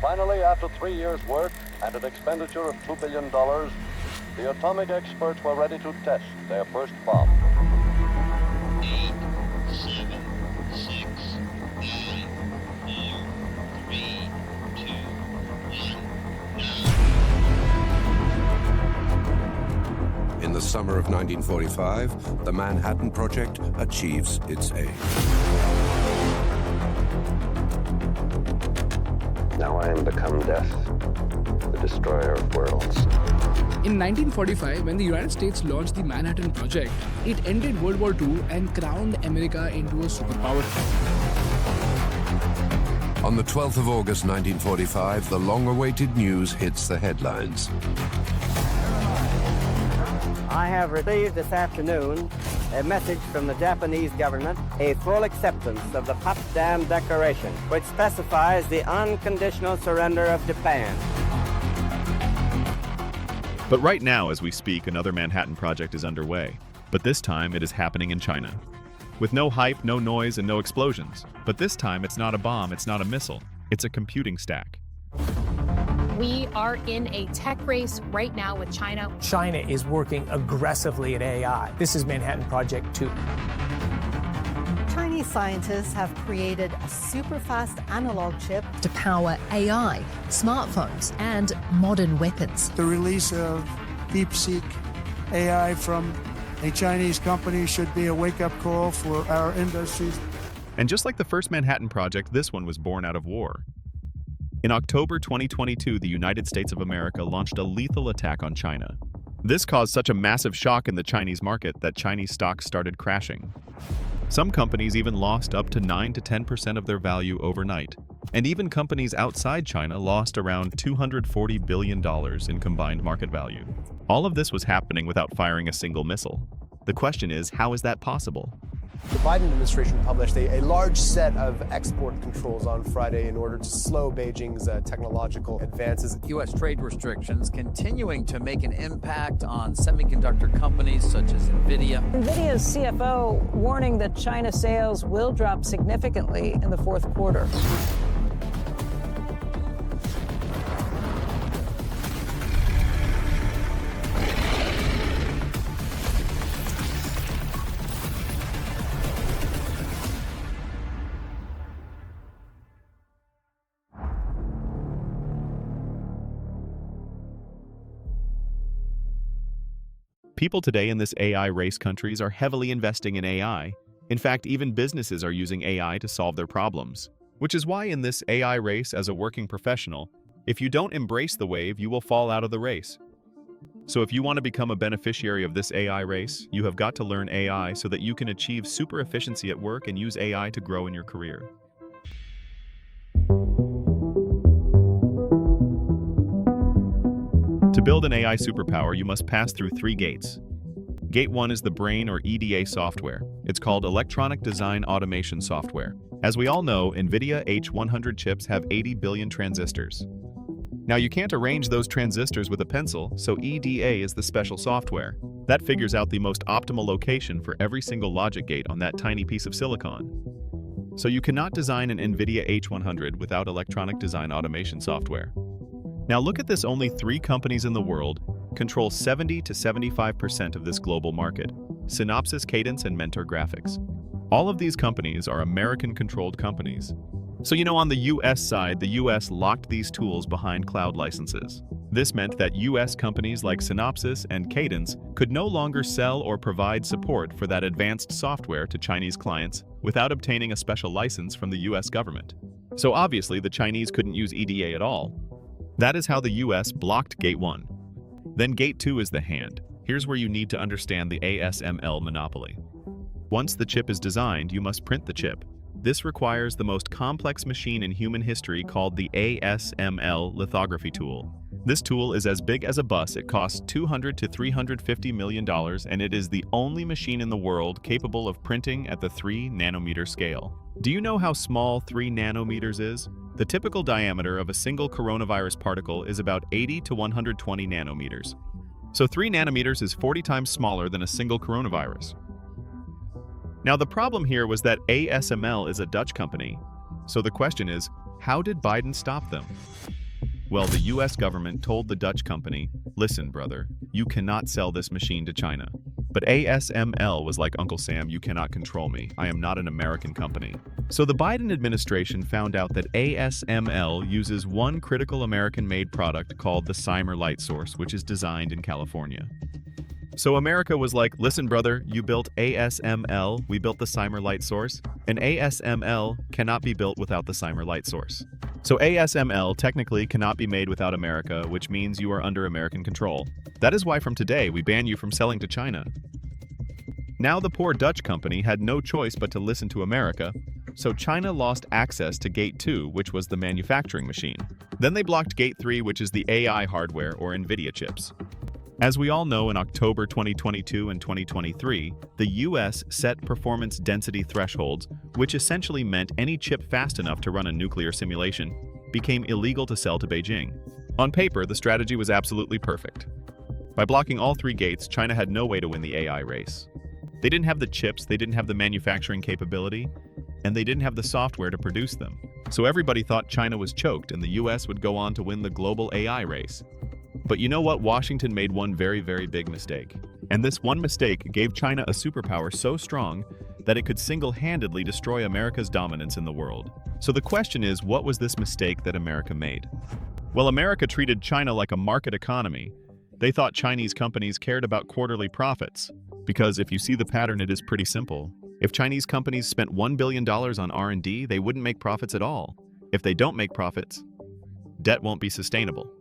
Finally, after 3 years' work and an expenditure of $2 billion, the atomic experts were ready to test their first bomb. 8, 7, 6, 5, 4, 3, 2, 1, In the summer of 1945, the Manhattan Project achieves its aim. Now I am become death, the destroyer of worlds. In 1945, when the United States launched the Manhattan Project, it ended World War II and crowned America into a superpower. On the 12th of August 1945, the long-awaited news hits the headlines. I have received this afternoon a message from the Japanese government, a full acceptance of the Potsdam Declaration, which specifies the unconditional surrender of Japan. But right now, as we speak, another Manhattan Project is underway. But this time, it is happening in China. With no hype, no noise, and no explosions. But this time, it's not a bomb, it's not a missile. It's a computing stack. We are in a tech race right now with China. China is working aggressively at AI. This is Manhattan Project 2. Chinese scientists have created a super-fast analog chip to power AI, smartphones, and modern weapons. The release of DeepSeek AI from a Chinese company should be a wake-up call for our industries. And just like the first Manhattan Project, this one was born out of war. In October 2022, the United States of America launched a lethal attack on China. This caused such a massive shock in the Chinese market that Chinese stocks started crashing. Some companies even lost up to 9 to 10% of their value overnight. And even companies outside China lost around $240 billion in combined market value. All of this was happening without firing a single missile. The question is, how is that possible? The Biden administration published a large set of export controls on Friday in order to slow Beijing's technological advances. U.S. trade restrictions continuing to make an impact on semiconductor companies such as NVIDIA. NVIDIA's CFO warning that China sales will drop significantly in the fourth quarter. People today in this AI race countries are heavily investing in AI. In fact, even businesses are using AI to solve their problems. Which is why in this AI race as a working professional, if you don't embrace the wave, you will fall out of the race. So if you want to become a beneficiary of this AI race, you have got to learn AI so that you can achieve super efficiency at work and use AI to grow in your career. To build an AI superpower, you must pass through 3 gates. Gate 1 is the brain or EDA software. It's called Electronic Design Automation Software. As we all know, NVIDIA H100 chips have 80 billion transistors. Now you can't arrange those transistors with a pencil, so EDA is the special software. That figures out the most optimal location for every single logic gate on that tiny piece of silicon. So you cannot design an NVIDIA H100 without Electronic Design Automation Software. Now look at this, only 3 companies in the world control 70 to 75% of this global market: Synopsys, Cadence, and Mentor Graphics. All of these companies are American-controlled companies. So on the US side, the US locked these tools behind cloud licenses. This meant that US companies like Synopsys and Cadence could no longer sell or provide support for that advanced software to Chinese clients without obtaining a special license from the US government. So obviously the Chinese couldn't use EDA at all. That is how the US blocked Gate 1. Then Gate 2 is the hand. Here's where you need to understand the ASML monopoly. Once the chip is designed, you must print the chip. This requires the most complex machine in human history called the ASML lithography tool. This tool is as big as a bus. It costs $200 to $350 million, and it is the only machine in the world capable of printing at the 3 nanometer scale. Do you know how small 3 nanometers is? The typical diameter of a single coronavirus particle is about 80 to 120 nanometers. So 3 nanometers is 40 times smaller than a single coronavirus. Now the problem here was that ASML is a Dutch company. So the question is, How did Biden stop them? Well, the US government told the Dutch company, listen, brother, you cannot sell this machine to China. But ASML was like, Uncle Sam, you cannot control me. I am not an American company. So the Biden administration found out that ASML uses one critical American-made product called the Cymer light source, which is designed in California. So America was like, listen, brother, you built ASML, we built the Cymer light source, and ASML cannot be built without the Cymer light source. So ASML technically cannot be made without America, which means you are under American control. That is why from today we ban you from selling to China. Now the poor Dutch company had no choice but to listen to America, so China lost access to Gate 2, which was the manufacturing machine. Then they blocked Gate 3, which is the AI hardware or NVIDIA chips. As we all know, in October 2022 and 2023, the US set performance density thresholds, which essentially meant any chip fast enough to run a nuclear simulation, became illegal to sell to Beijing. On paper, the strategy was absolutely perfect. By blocking all three gates, China had no way to win the AI race. They didn't have the chips, they didn't have the manufacturing capability, and they didn't have the software to produce them. So everybody thought China was choked and the US would go on to win the global AI race. But you know what? Washington made one very, very big mistake. And this one mistake gave China a superpower so strong that it could single-handedly destroy America's dominance in the world. So the question is, what was this mistake that America made? Well, America treated China like a market economy. They thought Chinese companies cared about quarterly profits. Because if you see the pattern, it is pretty simple. If Chinese companies spent $1 billion on R&D, they wouldn't make profits at all. If they don't make profits, debt won't be sustainable.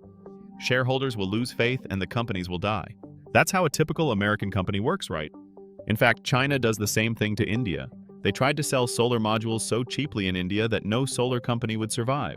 Shareholders will lose faith and the companies will die. That's how a typical American company works, right? In fact, China does the same thing to India. They tried to sell solar modules so cheaply in India that no solar company would survive.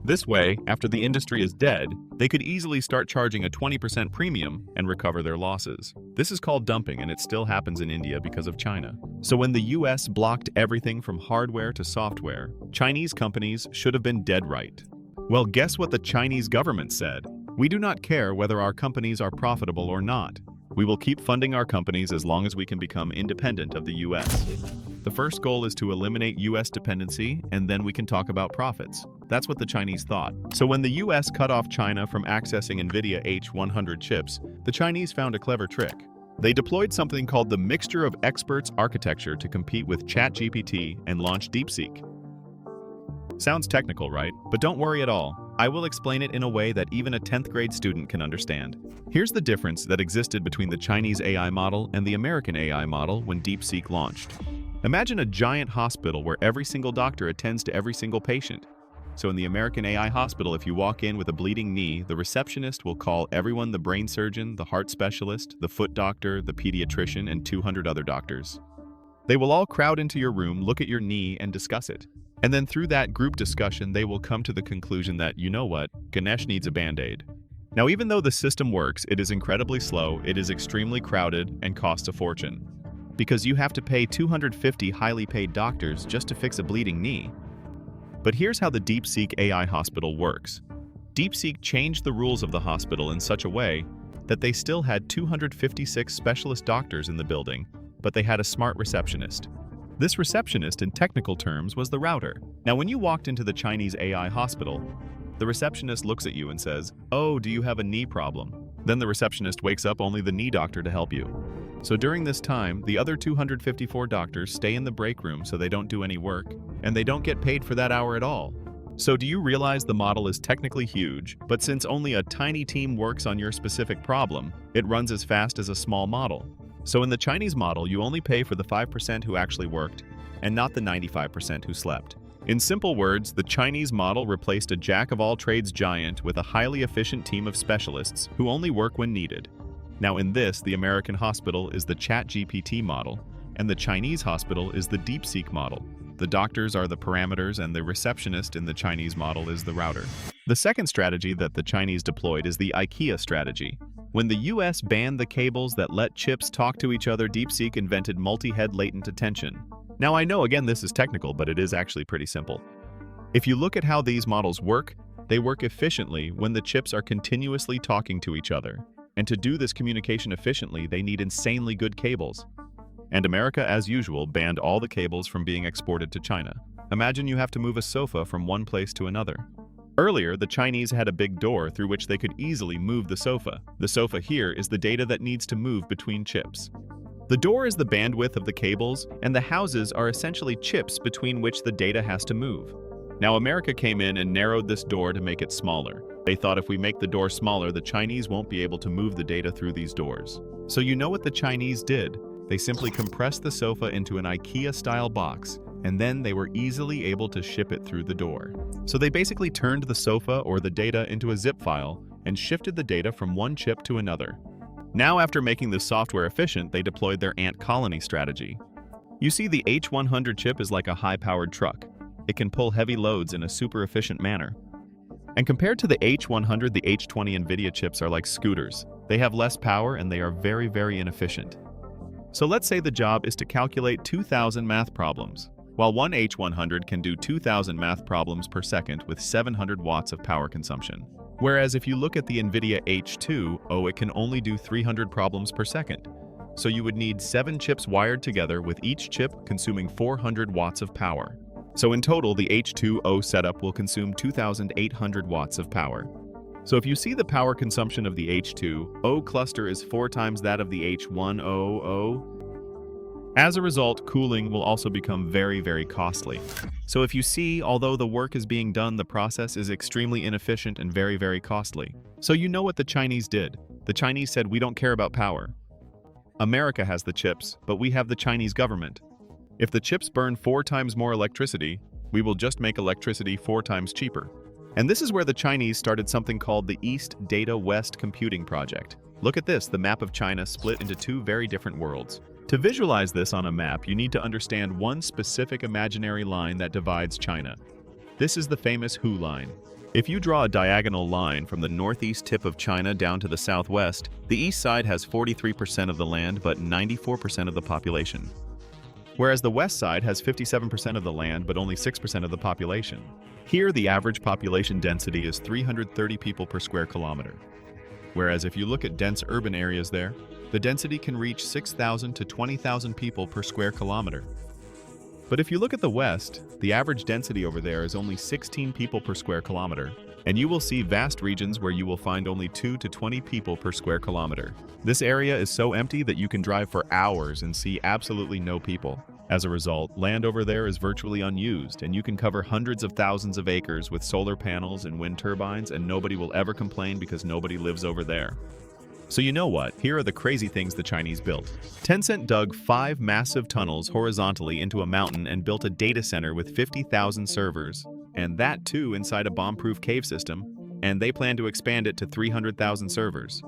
This way, after the industry is dead, they could easily start charging a 20% premium and recover their losses. This is called dumping, and it still happens in India because of China. So when the US blocked everything from hardware to software, Chinese companies should have been dead right. Well, guess what the Chinese government said? We do not care whether our companies are profitable or not. We will keep funding our companies as long as we can become independent of the US. The first goal is to eliminate US dependency, and then we can talk about profits. That's what the Chinese thought. So when the US cut off China from accessing NVIDIA H100 chips, the Chinese found a clever trick. They deployed something called the Mixture of Experts architecture to compete with ChatGPT and launch DeepSeek. Sounds technical, right? But don't worry at all. I will explain it in a way that even a 10th grade student can understand. Here's the difference that existed between the Chinese AI model and the American AI model when DeepSeek launched. Imagine a giant hospital where every single doctor attends to every single patient. So in the American AI hospital, if you walk in with a bleeding knee, the receptionist will call everyone: the brain surgeon, the heart specialist, the foot doctor, the pediatrician, and 200 other doctors. They will all crowd into your room, look at your knee, and discuss it. And then through that group discussion, they will come to the conclusion that, you know what, Ganesh needs a Band-Aid. Now, even though the system works, it is incredibly slow, it is extremely crowded, and costs a fortune. Because you have to pay 250 highly paid doctors just to fix a bleeding knee. But here's how the DeepSeek AI hospital works. DeepSeek changed the rules of the hospital in such a way that they still had 256 specialist doctors in the building, but they had a smart receptionist. This receptionist, in technical terms, was the router. Now, when you walked into the Chinese AI hospital, the receptionist looks at you and says, "Oh, do you have a knee problem?" Then the receptionist wakes up only the knee doctor to help you. So during this time, the other 254 doctors stay in the break room so they don't do any work, and they don't get paid for that hour at all. So do you realize the model is technically huge, but since only a tiny team works on your specific problem, it runs as fast as a small model. So in the Chinese model, you only pay for the 5% who actually worked, and not the 95% who slept. In simple words, the Chinese model replaced a jack-of-all-trades giant with a highly efficient team of specialists who only work when needed. Now in this, the American hospital is the ChatGPT model, and the Chinese hospital is the DeepSeek model. The doctors are the parameters, and the receptionist in the Chinese model is the router. The second strategy that the Chinese deployed is the IKEA strategy. When the US banned the cables that let chips talk to each other, DeepSeek invented multi-head latent attention. Now I know, again, this is technical, but it is actually pretty simple. If you look at how these models work, they work efficiently when the chips are continuously talking to each other. And to do this communication efficiently, they need insanely good cables. And America, as usual, banned all the cables from being exported to China. Imagine you have to move a sofa from one place to another. Earlier, the Chinese had a big door through which they could easily move the sofa. The sofa here is the data that needs to move between chips. The door is the bandwidth of the cables, and the houses are essentially chips between which the data has to move. Now, America came in and narrowed this door to make it smaller. They thought if we make the door smaller, the Chinese won't be able to move the data through these doors. So you know what the Chinese did? They simply compressed the sofa into an IKEA-style box, and then they were easily able to ship it through the door. So they basically turned the sofa or the data into a zip file and shifted the data from one chip to another. Now, after making the software efficient, they deployed their ant colony strategy. You see, the H100 chip is like a high-powered truck. It can pull heavy loads in a super efficient manner. And compared to the H100, the H20 NVIDIA chips are like scooters. They have less power and they are very, very inefficient. So let's say the job is to calculate 2,000 math problems. While one H100 can do 2,000 math problems per second with 700 watts of power consumption. Whereas if you look at the NVIDIA H2, it can only do 300 problems per second. So you would need 7 chips wired together with each chip consuming 400 watts of power. So in total, the H2 setup will consume 2,800 watts of power. So if you see the power consumption of the H2 cluster is 4 times that of the H100, as a result, cooling will also become very, very costly. So if you see, although the work is being done, the process is extremely inefficient and very, very costly. So you know what the Chinese did. The Chinese said, we don't care about power. America has the chips, but we have the Chinese government. If the chips burn 4 times more electricity, we will just make electricity 4 times cheaper. And this is where the Chinese started something called the East Data West Computing Project. Look at this, the map of China split into 2 very different worlds. To visualize this on a map, you need to understand one specific imaginary line that divides China. This is the famous Hu line. If you draw a diagonal line from the northeast tip of China down to the southwest, the east side has 43% of the land but 94% of the population. Whereas the west side has 57% of the land but only 6% of the population. Here, the average population density is 330 people per square kilometer. Whereas if you look at dense urban areas there, the density can reach 6,000 to 20,000 people per square kilometer. But if you look at the west, the average density over there is only 16 people per square kilometer, and you will see vast regions where you will find only 2 to 20 people per square kilometer. This area is so empty that you can drive for hours and see absolutely no people. As a result, land over there is virtually unused, and you can cover hundreds of thousands of acres with solar panels and wind turbines, and nobody will ever complain because nobody lives over there. So you know what? Here are the crazy things the Chinese built. Tencent dug 5 massive tunnels horizontally into a mountain and built a data center with 50,000 servers, and that too inside a bomb-proof cave system, and they plan to expand it to 300,000 servers.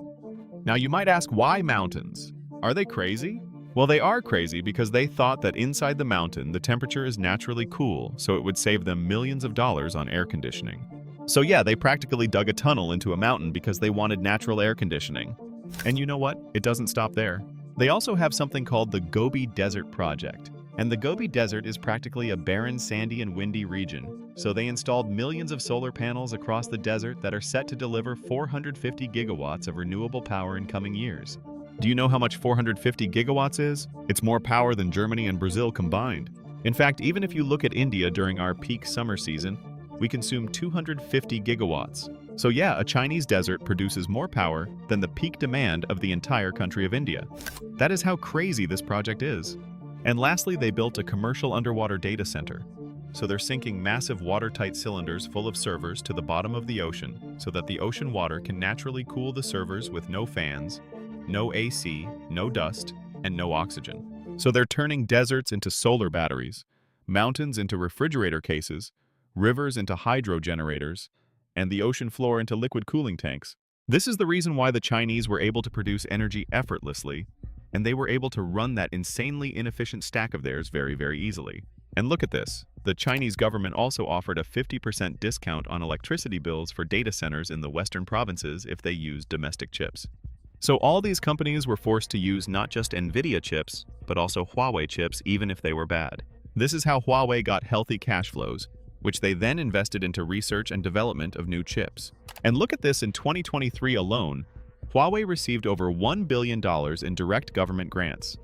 Now you might ask, why mountains? Are they crazy? Well, they are crazy because they thought that inside the mountain the temperature is naturally cool, so it would save them millions of dollars on air conditioning. So yeah, they practically dug a tunnel into a mountain because they wanted natural air conditioning. And you know what? It doesn't stop there. They also have something called the Gobi Desert Project. And the Gobi Desert is practically a barren, sandy, and windy region. So they installed millions of solar panels across the desert that are set to deliver 450 gigawatts of renewable power in coming years. Do you know how much 450 gigawatts is? It's more power than Germany and Brazil combined. In fact, even if you look at India during our peak summer season, we consume 250 gigawatts. So yeah, a Chinese desert produces more power than the peak demand of the entire country of India. That is how crazy this project is. And lastly, they built a commercial underwater data center. So they're sinking massive watertight cylinders full of servers to the bottom of the ocean so that the ocean water can naturally cool the servers with no fans, no AC, no dust, and no oxygen. So they're turning deserts into solar batteries, mountains into refrigerator cases, rivers into hydro generators, and the ocean floor into liquid cooling tanks. This is the reason why the Chinese were able to produce energy effortlessly, and they were able to run that insanely inefficient stack of theirs very, very easily. And look at this. The Chinese government also offered a 50% discount on electricity bills for data centers in the western provinces if they used domestic chips. So all these companies were forced to use not just NVIDIA chips, but also Huawei chips even if they were bad. This is how Huawei got healthy cash flows, which they then invested into research and development of new chips. And look at this, in 2023 alone, Huawei received over $1 billion in direct government grants.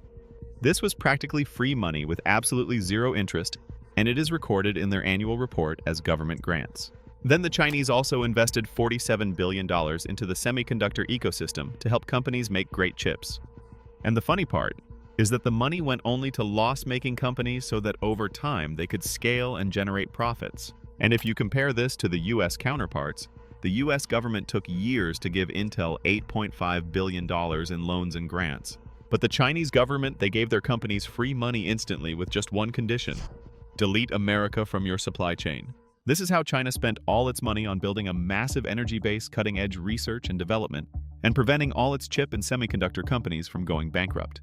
This was practically free money with absolutely zero interest, and it is recorded in their annual report as government grants. Then the Chinese also invested $47 billion into the semiconductor ecosystem to help companies make great chips. And the funny part is that the money went only to loss-making companies so that over time they could scale and generate profits. And if you compare this to the US counterparts, the US government took years to give Intel $8.5 billion in loans and grants. But the Chinese government, they gave their companies free money instantly with just one condition: delete America from your supply chain. This is how China spent all its money on building a massive energy-based cutting-edge research and development and preventing all its chip and semiconductor companies from going bankrupt.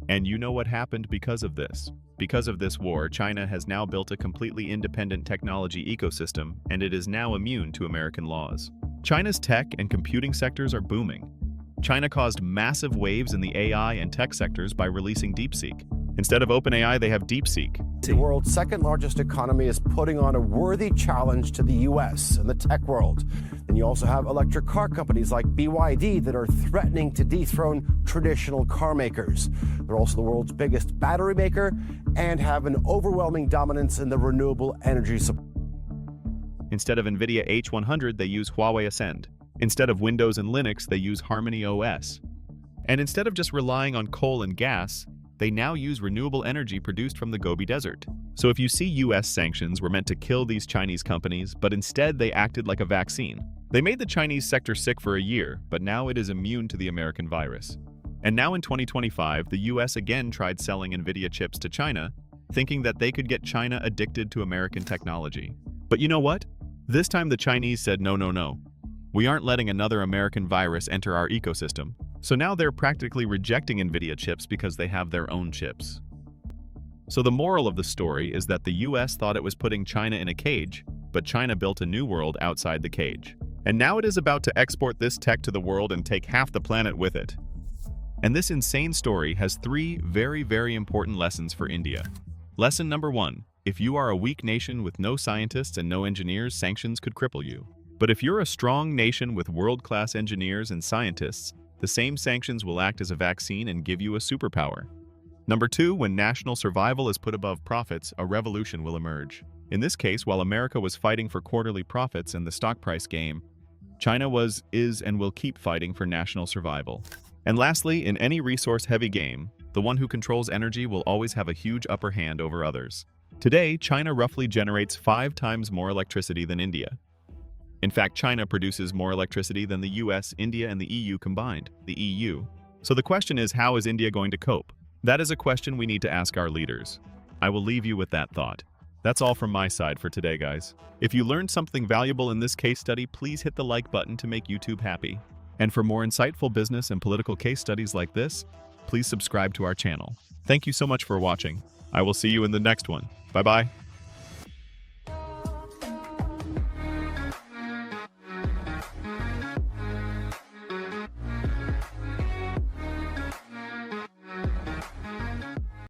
And you know what happened because of this? Because of this war, China has now built a completely independent technology ecosystem, and it is now immune to American laws. China's tech and computing sectors are booming. China caused massive waves in the AI and tech sectors by releasing DeepSeek. Instead of OpenAI, they have DeepSeek. The world's second largest economy is putting on a worthy challenge to the US and the tech world. And you also have electric car companies like BYD that are threatening to dethrone traditional car makers. They're also the world's biggest battery maker and have an overwhelming dominance in the renewable energy supply. Instead of NVIDIA H100, they use Huawei Ascend. Instead of Windows and Linux, they use Harmony OS. And instead of just relying on coal and gas, they now use renewable energy produced from the Gobi Desert. So if you see US sanctions were meant to kill these Chinese companies, but instead they acted like a vaccine. They made the Chinese sector sick for a year, but now it is immune to the American virus. And now in 2025, the US again tried selling NVIDIA chips to China, thinking that they could get China addicted to American technology. But you know what? This time the Chinese said no, no, no. We aren't letting another American virus enter our ecosystem. So now they're practically rejecting NVIDIA chips because they have their own chips. So the moral of the story is that the US thought it was putting China in a cage, but China built a new world outside the cage. And now it is about to export this tech to the world and take half the planet with it. And this insane story has three very, very important lessons for India. Lesson number 1. If you are a weak nation with no scientists and no engineers, sanctions could cripple you. But if you're a strong nation with world-class engineers and scientists, the same sanctions will act as a vaccine and give you a superpower. Number 2, when national survival is put above profits, a revolution will emerge. In this case, while America was fighting for quarterly profits in the stock price game, China is, and will keep fighting for national survival. And lastly, in any resource-heavy game, the one who controls energy will always have a huge upper hand over others. Today, China roughly generates 5 times more electricity than India. In fact, China produces more electricity than the US, India, and the EU combined, the EU. So the question is, how is India going to cope? That is a question we need to ask our leaders. I will leave you with that thought. That's all from my side for today, guys. If you learned something valuable in this case study, please hit the like button to make YouTube happy. And for more insightful business and political case studies like this, please subscribe to our channel. Thank you so much for watching. I will see you in the next one. Bye-bye.